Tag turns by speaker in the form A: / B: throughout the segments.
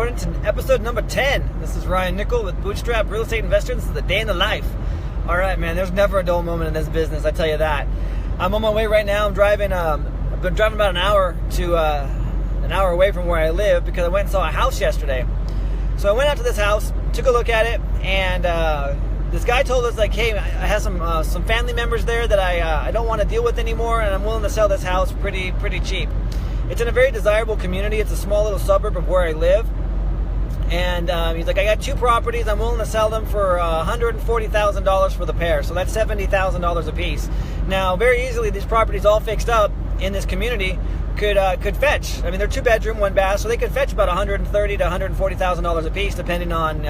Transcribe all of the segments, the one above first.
A: everyone, to episode number 10. This is Ryan Nickel with Bootstrap Real Estate Investor. This is the day in the life. All right, man, there's never a dull moment in this business, I tell you that. I'm on my way right now. I'm driving, I've been driving about an hour away from where I live because I went and saw a house yesterday. So I went out to this house, took a look at it, and this guy told us, like, hey, I have some family members there that I don't want to deal with anymore, and I'm willing to sell this house pretty cheap. It's in a very desirable community. It's a small little suburb of where I live. And he's like, I got two properties. I'm willing to sell them for $140,000 for the pair. So that's $70,000 a piece. Now, very easily, these properties all fixed up in this community could fetch. I mean, they're 2-bedroom, 1 bath, so they could fetch about $130,000 to $140,000 a piece, depending on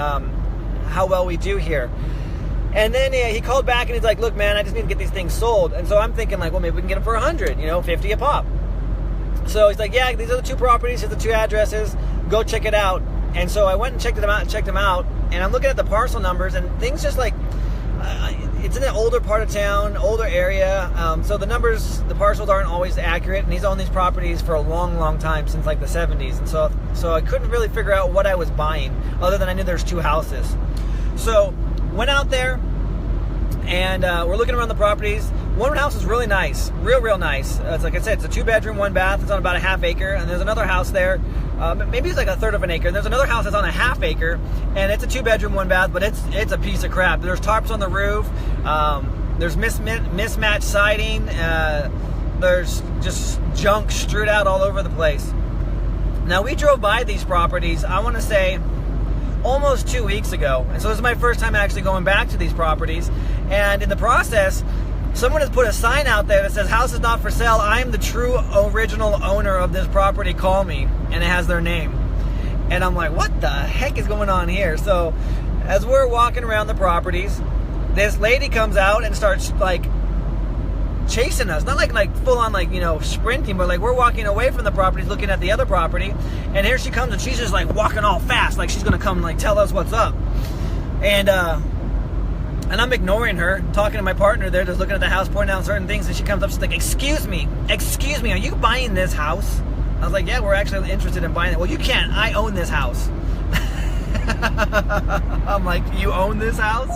A: how well we do here. And then he called back and he's like, look, man, I just need to get these things sold. And so I'm thinking, like, well, maybe we can get them for 100, 50 a pop. So he's like, yeah, these are the two properties, here's the two addresses, go check it out. And so I went and checked them out, and I'm looking at the parcel numbers, and things just like, it's in an older part of town, older area, so the parcels aren't always accurate, and he's owned these properties for a long time, since like the 70s, and so I couldn't really figure out what I was buying, other than I knew there's two houses. So went out there, and we're looking around the properties. One house is really nice, real nice. It's like I said, it's a 2-bedroom, 1 bath. It's on about a ½ acre, and there's another house there. Maybe it's like a third of an acre. And there's another house that's on a ½ acre, and it's a 2-bedroom, 1 bath, but it's a piece of crap. There's tarps on the roof. There's mismatched siding. There's just junk strewed out all over the place. Now, we drove by these properties, I want to say, almost 2 weeks ago. And so this is my first time actually going back to these properties. And in the process, someone has put a sign out there that says, house is not for sale. I am the true original owner of this property. Call me. And it has their name. And I'm like, what the heck is going on here? So as we're walking around the properties, this lady comes out and starts like chasing us. Not like full on sprinting, but like we're walking away from the properties looking at the other property. And here she comes, and she's just like walking all fast, like she's going to come like tell us what's up. And I'm ignoring her, talking to my partner there, just looking at the house, pointing out certain things, and she comes up, she's like, excuse me, are you buying this house? I was like, yeah, we're actually interested in buying it. Well, you can't, I own this house. I'm like, you own this house?